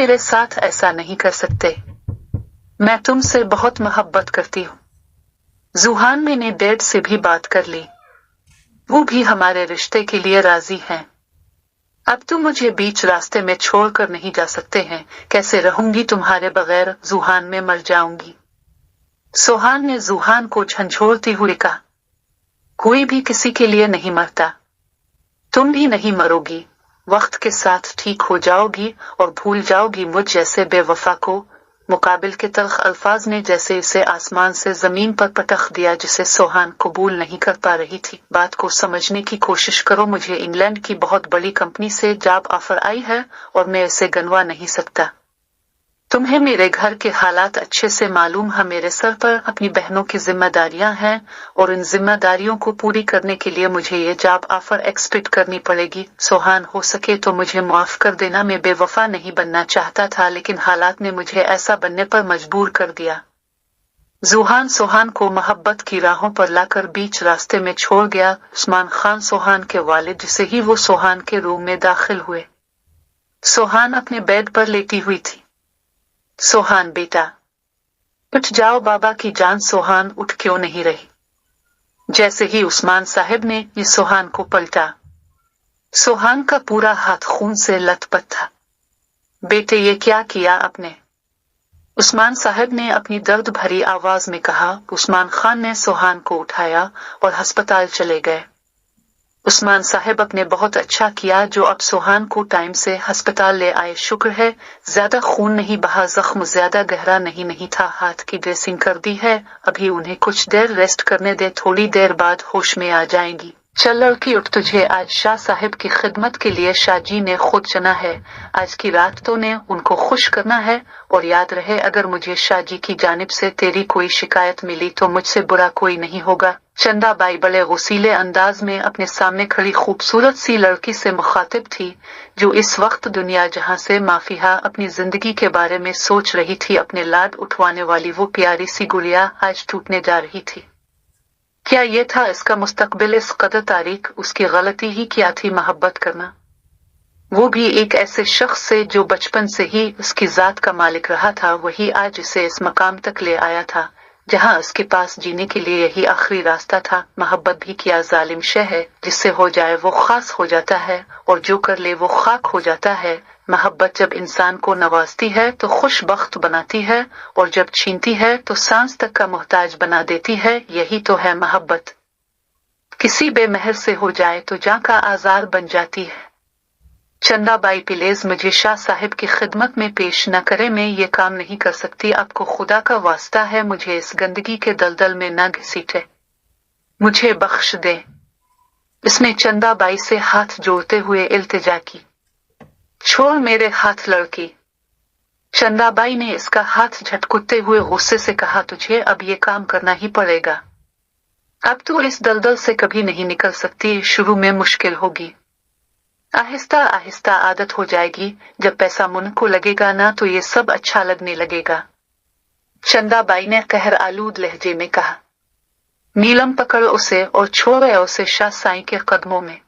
मेरे साथ ऐसा नहीं कर सकते। मैं तुमसे बहुत मोहब्बत करती हूँ। जुहान ने डैड से भी बात कर ली, वो भी हमारे रिश्ते के लिए राजी हैं। अब तुम मुझे बीच रास्ते में छोड़कर नहीं जा सकते हैं। कैसे रहूंगी तुम्हारे बगैर, जुहान में मर जाऊंगी। सोहान ने जुहान को झंझोड़ती हुई कहा, कोई भी किसी के लिए नहीं मरता, तुम भी नहीं मरोगी। वक्त के साथ ठीक हो जाओगी और भूल जाओगी मुझ जैसे बेवफा को। मुकाबिल के तल्ख अल्फाज ने जैसे इसे आसमान से जमीन पर पटख दिया, जिसे सोहान कबूल नहीं कर पा रही थी। बात को समझने की कोशिश करो, मुझे इंग्लैंड की बहुत बड़ी कंपनी से जॉब ऑफर आई है और मैं इसे गनवा नहीं सकता। तुम्हें मेरे घर के हालात अच्छे से मालूम है। मेरे सर पर अपनी बहनों की जिम्मेदारियां हैं और इन जिम्मेदारियों को पूरी करने के लिए मुझे ये जॉब ऑफर एक्सेप्ट करनी पड़ेगी। सोहान, हो सके तो मुझे माफ कर देना। मैं बेवफा नहीं बनना चाहता था, लेकिन हालात ने मुझे ऐसा बनने पर मजबूर कर दिया। जुहान सोहान को मोहब्बत की राहों पर लाकर बीच रास्ते में छोड़ गया। उस्मान खान सोहान के वालिद जिसे ही वो सोहान के रूम में दाखिल हुए। सोहान अपने बेड पर लेटी हुई थी। सोहान बेटा उठ जाओ, बाबा की जान। सोहान उठ क्यों नहीं रही? जैसे ही उस्मान साहब ने ये सोहान को पलटा, सोहान का पूरा हाथ खून से लथपथ था। बेटे, ये क्या किया आपने? उस्मान साहब ने अपनी दर्द भरी आवाज में कहा। उस्मान खान ने सोहान को उठाया और अस्पताल चले गए। उस्मान साहब अपने बहुत अच्छा किया जो अब सोहान को टाइम से अस्पताल ले आए। शुक्र है ज्यादा खून नहीं बहा, जख्म ज्यादा गहरा नहीं था। हाथ की ड्रेसिंग कर दी है, अभी उन्हें कुछ देर रेस्ट करने दे, थोड़ी देर बाद होश में आ जाएंगी। चल लड़की उठ, तुझे आज शाह साहब की खिदमत के लिए शाह जी ने खुद चुना है। आज की रात तो ने उनको खुश करना है। और याद रहे, अगर मुझे शाह जी की जानिब से तेरी कोई शिकायत मिली तो मुझसे बुरा कोई नहीं होगा। चंदाबाई बड़े गुस्सीले अंदाज में अपने सामने खड़ी खूबसूरत सी लड़की से मुखातिब थी, जो इस वक्त दुनिया जहां से माफिया अपनी जिंदगी के बारे में सोच रही थी। अपने लाड उठवाने वाली वो प्यारी सी गुड़िया आज टूटने जा रही थी। क्या ये था इसका मुस्तकबिल? इस कदर तारीख उसकी गलती ही क्या थी मोहब्बत करना, वो भी एक ऐसे शख्स से जो बचपन से ही उसकी जात का मालिक रहा था। वही आज इसे इस मकाम तक ले आया था जहां उसके पास जीने के लिए यही आखिरी रास्ता था। मोहब्बत भी क्या जालिम शय है, जिससे हो जाए वो खास हो जाता है और जो कर ले वो खाक हो जाता है। मोहब्बत जब इंसान को नवाजती है तो खुशबख्त बनाती है, और जब छीनती है तो सांस तक का मोहताज बना देती है। यही तो है मोहब्बत। किसी बेमहर से हो जाए तो जान का आजार बन जाती है। चंदाबाई प्लीज मुझे शाह साहब की खिदमत में पेश न करे, मैं ये काम नहीं कर सकती। आपको खुदा का वास्ता है मुझे इस गंदगी के दलदल में न घसीटे, मुझे बख्श दे। इसने चंदाबाई से हाथ जोड़ते हुए इल्तिजा की। छोड़ मेरे हाथ लड़की। चंदाबाई ने इसका हाथ झटकुते हुए गुस्से से कहा, तुझे अब ये काम करना ही पड़ेगा। अब तू इस दलदल से कभी नहीं निकल सकती। शुरू में मुश्किल होगी, आहिस्ता आहिस्ता आदत हो जाएगी। जब पैसा मुंह को लगेगा ना तो ये सब अच्छा लगने लगेगा। चंदाबाई ने कहर आलूद लहजे में कहा। नीलम पकड़ उसे और छोड़ उसे शाह साईं के कदमों में।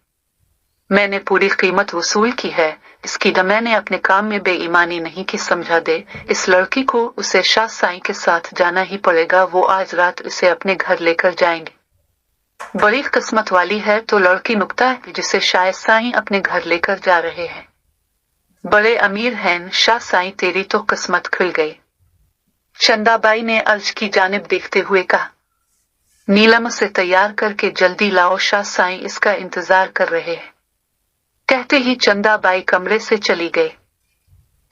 मैंने पूरी कीमत वसूल की है इसकी। मैंने अपने काम में बेईमानी नहीं की, समझा दे इस लड़की को। उसे शाह साईं के साथ जाना ही पड़ेगा। वो आज रात इसे अपने घर लेकर जाएंगे। बड़ी किस्मत वाली है तो लड़की नुक्ता है जिसे शाह साईं अपने घर लेकर जा रहे हैं। बड़े अमीर हैं शाह साईं, तेरी तो किस्मत खुल गई। चंदाबाई ने अर्ज की जानिब देखते हुए कहा। नीलम से तैयार करके जल्दी लाओ, शाह साईं इसका इंतजार कर रहे हैं। कहते ही चंदाबाई कमरे से चली गई।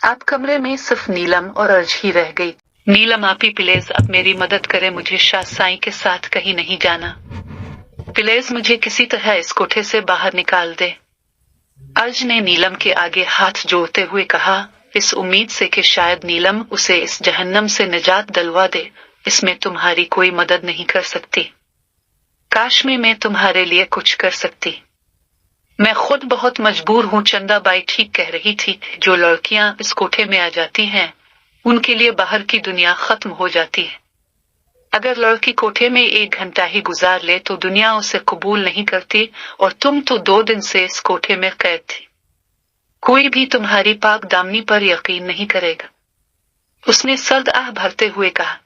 अब कमरे में सिर्फ नीलम और अर्ज ही रह गई। नीलम आपी प्लीज अब मेरी मदद करे, मुझे शाह साईं के साथ कहीं नहीं जाना। प्लीज मुझे किसी तरह इस कोठे से बाहर निकाल दे। अर्ज ने नीलम के आगे हाथ जोड़ते हुए कहा, इस उम्मीद से कि शायद नीलम उसे इस जहन्नम से निजात दिलवा दे। इसमें तुम्हारी कोई मदद नहीं कर सकती। काश मैं तुम्हारे लिए कुछ कर सकती। मैं खुद बहुत मजबूर हूँ। चंदाबाई ठीक कह रही थी, जो लड़कियां इस कोठे में आ जाती हैं उनके लिए बाहर की दुनिया खत्म हो जाती है। अगर लड़की कोठे में 1 घंटा ही गुजार ले तो दुनिया उसे कबूल नहीं करती, और तुम तो 2 दिन से इस कोठे में कैद थी। कोई भी तुम्हारी पाक दामनी पर यकीन नहीं करेगा। उसने सर्द आह भरते हुए कहा।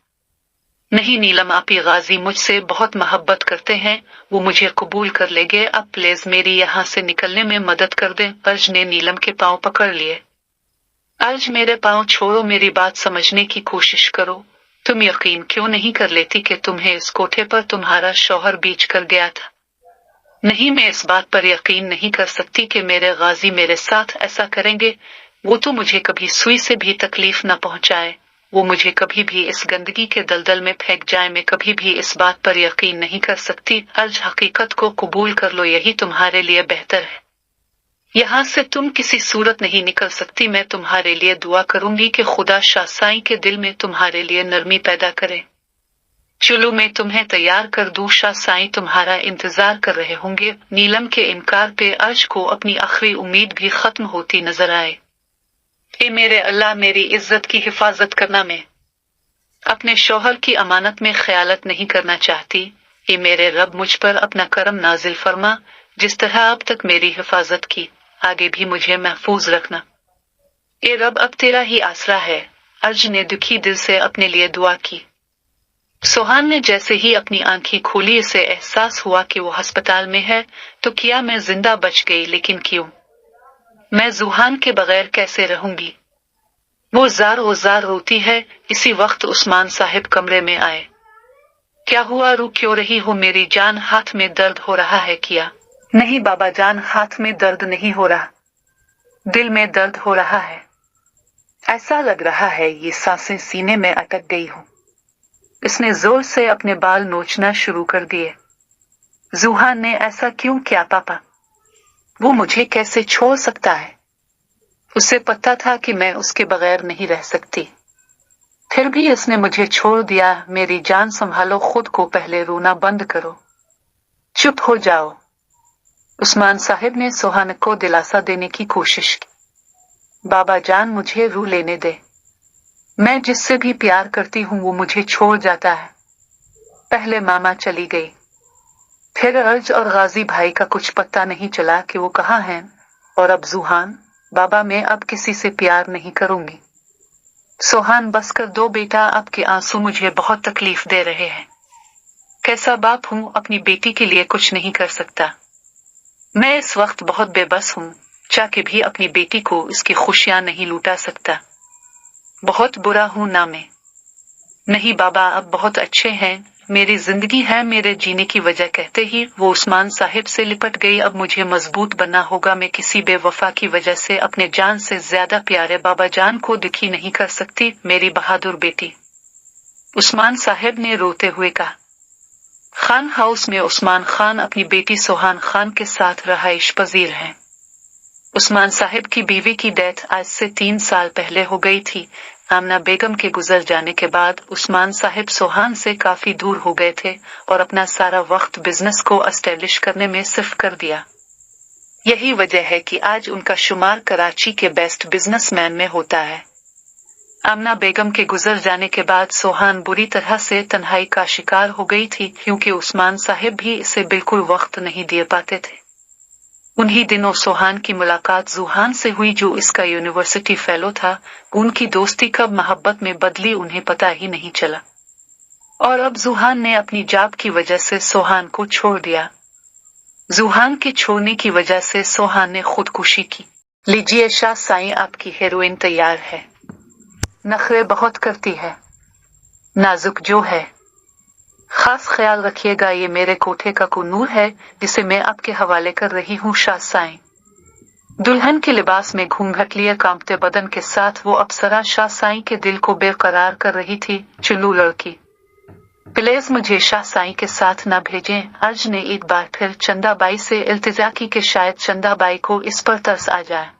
नहीं नीलम, आप ये गाजी मुझसे बहुत मोहब्बत करते हैं, वो मुझे कबूल कर लेंगे। अब प्लीज मेरी यहाँ से निकलने में मदद कर दें। अर्ज ने नीलम के पांव पकड़ लिए। अर्ज, मेरे पांव छोड़ो, मेरी बात समझने की कोशिश करो। तुम यकीन क्यों नहीं कर लेती कि तुम्हें इस कोठे पर तुम्हारा शौहर बेच कर गया था? नहीं, मैं इस बात पर यकीन नहीं कर सकती कि मेरे गाजी मेरे साथ ऐसा करेंगे। वो तो मुझे कभी सुई से भी तकलीफ न पहुंचाए, वो मुझे कभी भी इस गंदगी के दलदल में फेंक जाए। मैं कभी भी इस बात पर यकीन नहीं कर सकती। अर्ज, हकीकत को कबूल कर लो, यही तुम्हारे लिए बेहतर है। यहाँ से तुम किसी सूरत नहीं निकल सकती। मैं तुम्हारे लिए दुआ करूंगी कि खुदा शाह साईं के दिल में तुम्हारे लिए नरमी पैदा करे। चलो मैं तुम्हें तैयार कर दूं, शाह साईं तुम्हारा इंतजार कर रहे होंगे। नीलम के इनकार पे अर्ज को अपनी आखिरी उम्मीद भी खत्म होती नजर आए। ए मेरे अल्लाह, मेरी इज्जत की हिफाजत करना। मैं अपने शौहर की अमानत में खयानत नहीं करना चाहती। ए मेरे रब, मुझ पर अपना करम नाजिल फरमा। जिस तरह अब तक मेरी हिफाजत की, आगे भी मुझे महफूज रखना। ए रब, अब तेरा ही आसरा है। अर्ज ने दुखी दिल से अपने लिए दुआ की। सोहान ने जैसे ही अपनी आंखें खोली, उसे एहसास हुआ कि वो अस्पताल में है। तो क्या मैं जिंदा बच गई? लेकिन क्यों? मैं ज़ुहान के बगैर कैसे रहूंगी? वो जार रोती है। इसी वक्त उस्मान साहिब कमरे में आए। क्या हुआ, रो क्यों रही हो मेरी जान? हाथ में दर्द हो रहा है क्या? नहीं बाबा जान, हाथ में दर्द नहीं हो रहा, दिल में दर्द हो रहा है। ऐसा लग रहा है ये सांसें सीने में अटक गई हूं। इसने जोर से अपने बाल नोचना शुरू कर दिए। ज़ुहान ने ऐसा क्यों किया पापा? वो मुझे कैसे छोड़ सकता है? उसे पता था कि मैं उसके बगैर नहीं रह सकती, फिर भी इसने मुझे छोड़ दिया। मेरी जान संभालो खुद को, पहले रोना बंद करो, चुप हो जाओ। उस्मान साहिब ने सोहान को दिलासा देने की कोशिश की। बाबा जान, मुझे रू लेने दे। मैं जिससे भी प्यार करती हूँ वो मुझे छोड़ जाता है। पहले मामा चली गई, फिर अर्ज और गाजी भाई का कुछ पता नहीं चला कि वो कहाँ हैं, और अब ज़ुहान। बाबा, मैं अब किसी से प्यार नहीं करूंगी। सोहान, बस कर दो बेटा, आपके आंसू मुझे बहुत तकलीफ दे रहे हैं। कैसा बाप हूँ, अपनी बेटी के लिए कुछ नहीं कर सकता। मैं इस वक्त बहुत बेबस हूँ, चाह के भी अपनी बेटी को उसकी खुशियां नहीं लूटा सकता। बहुत बुरा हूं ना मैं। नहीं बाबा, अब बहुत अच्छे हैं, मेरी जिंदगी है मेरे जीने की वजह। कहते ही वो उस्मान साहिब से लिपट गई। अब मुझे मजबूत बनना होगा। मैं किसी बेवफा की वजह से अपने जान से ज्यादा प्यारे बाबा जान को दुखी नहीं कर सकती, मेरी बहादुर बेटी। उस्मान साहिब ने रोते हुए कहा। खान हाउस में उस्मान खान अपनी बेटी सोहान खान के साथ रहाइश पजीर हैं। उस्मान साहिब की बीवी की डेथ आज से 3 साल पहले हो गई थी। आमना बेगम के गुजर जाने के बाद उस्मान साहिब सोहान से काफी दूर हो गए थे और अपना सारा वक्त बिजनेस को एस्टेब्लिश करने में सिर्फ कर दिया। यही वजह है कि आज उनका शुमार कराची के बेस्ट बिजनेसमैन में होता है। आमना बेगम के गुजर जाने के बाद सोहान बुरी तरह से तन्हाई का शिकार हो गई थी, क्योंकि उस्मान साहिब भी इसे बिल्कुल वक्त नहीं दे पाते थे। उन्हीं दिनों सोहान की मुलाकात ज़ुहान से हुई, जो इसका यूनिवर्सिटी फेलो था। उनकी दोस्ती कब मोहब्बत में बदली उन्हें पता ही नहीं चला। और अब ज़ुहान ने अपनी जाब की वजह से सोहान को छोड़ दिया। ज़ुहान के छोड़ने की वजह से सोहान ने खुदकुशी की। लीजिए शाह साईं, आपकी हेरोइन तैयार है। नखरे बहुत करती है, नाजुक जो है। खास ख्याल रखिएगा, ये मेरे कोठे का कुनूर है जिसे मैं आपके हवाले कर रही हूँ शाह साईं। दुल्हन के लिबास में घूंघट लिए कांपते बदन के साथ वो अप्सरा शाह साईं के दिल को बेकरार कर रही थी। चुल्लू लड़की, प्लीज मुझे शाह साईं के साथ न भेजें। अर्ज ने एक बार फिर चंदाबाई से इल्तिजा की कि शायद चंदाबाई को इस पर तरस आ जाए।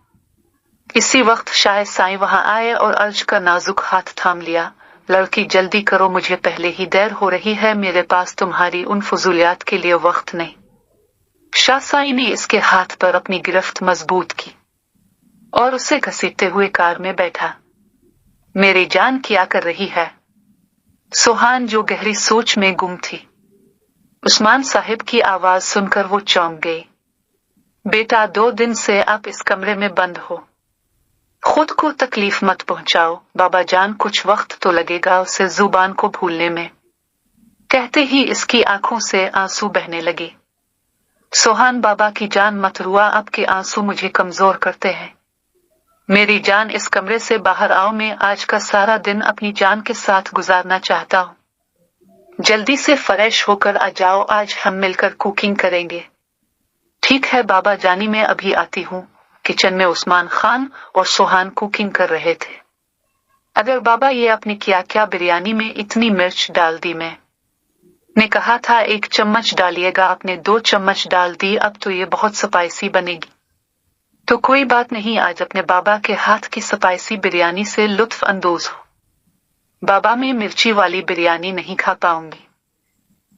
इसी वक्त शाह साईं वहां आए और अर्ज का नाजुक हाथ थाम लिया। लड़की, जल्दी करो, मुझे पहले ही देर हो रही है, मेरे पास तुम्हारी उन फजूलियात के लिए वक्त नहीं। शाह साईं ने इसके हाथ पर अपनी गिरफ्त मजबूत की और उसे घसीटते हुए कार में बैठा। मेरी जान क्या कर रही है? सोहान, जो गहरी सोच में गुम थी, उस्मान साहिब की आवाज सुनकर वो चौंक गई। बेटा, 2 दिन से आप इस कमरे में बंद हो। खुद को तकलीफ मत पहुंचाओ बाबा जान, कुछ वक्त तो लगेगा उसे जुबान को भूलने में। कहते ही इसकी आंखों से आंसू बहने लगे। सोहान बाबा की जान मत रुआ, आपके आंसू मुझे कमजोर करते हैं। मेरी जान इस कमरे से बाहर आओ, मैं आज का सारा दिन अपनी जान के साथ गुजारना चाहता हूँ। जल्दी से फ्रेश होकर आ जाओ, आज हम मिलकर कुकिंग करेंगे। ठीक है बाबा जानी, मैं अभी आती हूँ। किचन में उस्मान खान और सोहान कुकिंग कर रहे थे। अगर बाबा ये आपने क्या क्या बिरयानी में इतनी मिर्च डाल दी, मैंने कहा था 1 चम्मच डालिएगा, आपने 2 चम्मच डाल दी, अब तो ये बहुत स्पाइसी बनेगी। तो कोई बात नहीं, आज अपने बाबा के हाथ की स्पाइसी बिरयानी से लुत्फ अंदोज हो। बाबा मैं मिर्ची वाली बिरयानी नहीं खा पाऊंगी।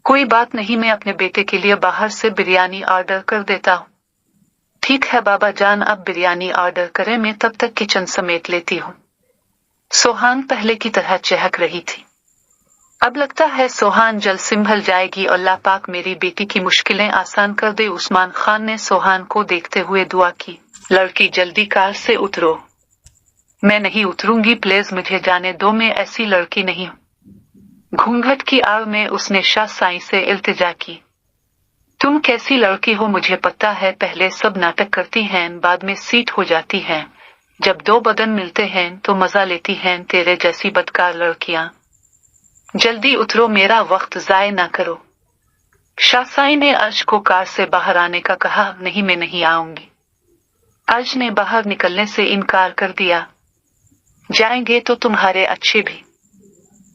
कोई बात नहीं, मैं अपने बेटे के लिए बाहर से बिरयानी ऑर्डर कर देता हूँ। ठीक है बाबा जान, अब बिरयानी ऑर्डर करें, मैं तब तक किचन समेट लेती हूँ। सोहान पहले की तरह चहक रही थी। अब लगता है सोहान जल्द संभल जाएगी, अल्लाह पाक मेरी बेटी की मुश्किलें आसान कर दे। उस्मान खान ने सोहान को देखते हुए दुआ की। लड़की जल्दी कार से उतरो। मैं नहीं उतरूंगी, प्लीज मुझे जाने दो, मैं ऐसी लड़की नहीं हूँ। घूंघट की आड़ में उसने शाह साईं से इल्तिजा की। तुम कैसी लड़की हो मुझे पता है, पहले सब नाटक करती हैं, बाद में सीट हो जाती हैं। जब 2 बदन मिलते हैं तो मजा लेती हैं, तेरे जैसी बदकार लड़कियां। जल्दी उतरो, मेरा वक्त जाया ना करो। शाह साईं ने अर्श को कार से बाहर आने का कहा। नहीं, मैं नहीं आऊंगी। अर्श ने बाहर निकलने से इनकार कर दिया। जाएंगे तो तुम्हारे अच्छे भी।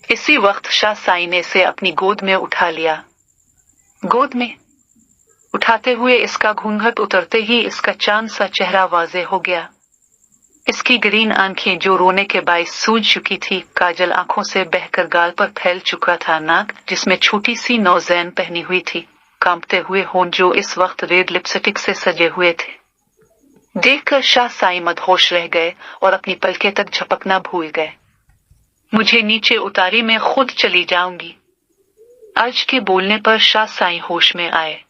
इसी वक्त शाह साईं ने इसे अपनी गोद में उठा लिया। गोद में उठाते हुए इसका घूंघट उतरते ही इसका चांद सा चेहरा वाज़ेह हो गया। इसकी ग्रीन आंखें जो रोने के बायस सूज चुकी थी, काजल आंखों से बहकर गाल पर फैल चुका था। नाक जिसमें छोटी सी नौजैन पहनी हुई थी, कांपते हुए होंठ जो इस वक्त रेड लिपस्टिक से सजे हुए थे। देखकर शाह साईं मदहोश रह गए और अपनी पलकें तक झपकना भूल गए। मुझे नीचे उतारी, मैं खुद चली जाऊंगी। अर्ज के बोलने पर शाह साईं होश में आए।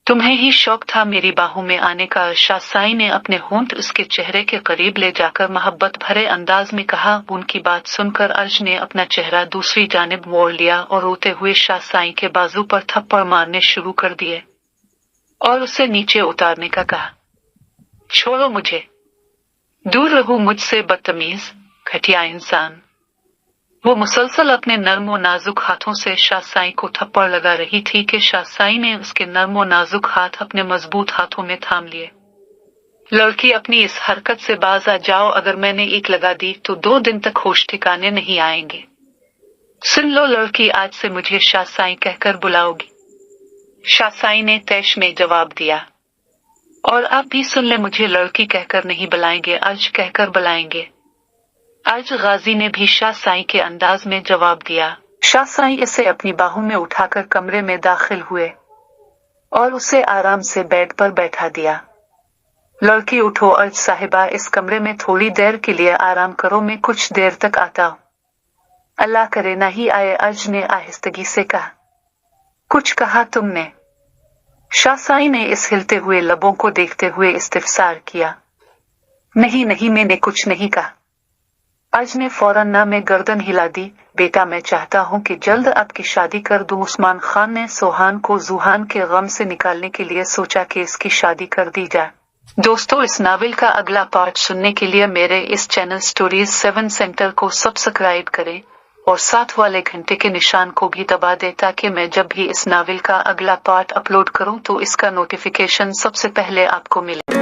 तुम्हें ही शौक था मेरी बाहों में आने का, शाह साईं ने अपने होंठ उसके चेहरे के करीब ले जाकर मोहब्बत भरे अंदाज में कहा। उनकी बात सुनकर अर्ज ने अपना चेहरा दूसरी जानिब मोड़ लिया और रोते हुए शाह साईं के बाजू पर थप्पड़ मारने शुरू कर दिए और उसे नीचे उतारने का कहा। छोड़ो मुझे, दूर रहो मुझसे बदतमीज, घटिया इंसान। वो मुसलसल अपने नर्म व नाजुक हाथों से शाह साईं को थप्पड़ लगा रही थी कि शाह साईं ने उसके नर्म व नाजुक हाथ अपने मजबूत हाथों में थाम लिए। लड़की अपनी इस हरकत से बाज आ जाओ, अगर मैंने एक लगा दी तो 2 दिन तक होश ठिकाने नहीं आएंगे। सुन लो लड़की, आज से मुझे शाह साईं कहकर बुलाओगी। शाह साईं ने तैश में जवाब दिया। और आप भी सुन ले, मुझे लड़की कहकर नहीं बुलाएंगे, अर्ज कहकर बुलाएंगे। अर्ज गाजी ने भी शाह साईं के अंदाज में जवाब दिया। शाह साईं इसे अपनी बाहों में उठाकर कमरे में दाखिल हुए और उसे आराम से बेड पर बैठा दिया। लड़की उठो अर्ज साहिबा, इस कमरे में थोड़ी देर के लिए आराम करो, मैं कुछ देर तक आता हूँ। अल्लाह करे ना ही आए, अर्ज ने आहिस्तगी से कहा। कुछ कहा तुमने? शाह साईं ने इस हिलते हुए लबों को देखते हुए इस्तिफसार किया। नहीं नहीं, मैंने कुछ नहीं कहा। अर्ज ने फौरन ना में गर्दन हिला दी। बेटा मैं चाहता हूँ कि जल्द आपकी शादी कर दूं। उस्मान खान ने सोहान को जुहान के गम से निकालने के लिए सोचा कि इसकी शादी कर दी जाए। दोस्तों, इस नावल का अगला पार्ट सुनने के लिए मेरे इस चैनल स्टोरीज 7 सेंटर को सब्सक्राइब करें और साथ वाले घंटे के निशान को भी दबा दें ताकि मैं जब भी इस नावल का अगला पार्ट अपलोड करूं तो इसका नोटिफिकेशन सबसे पहले आपको मिले।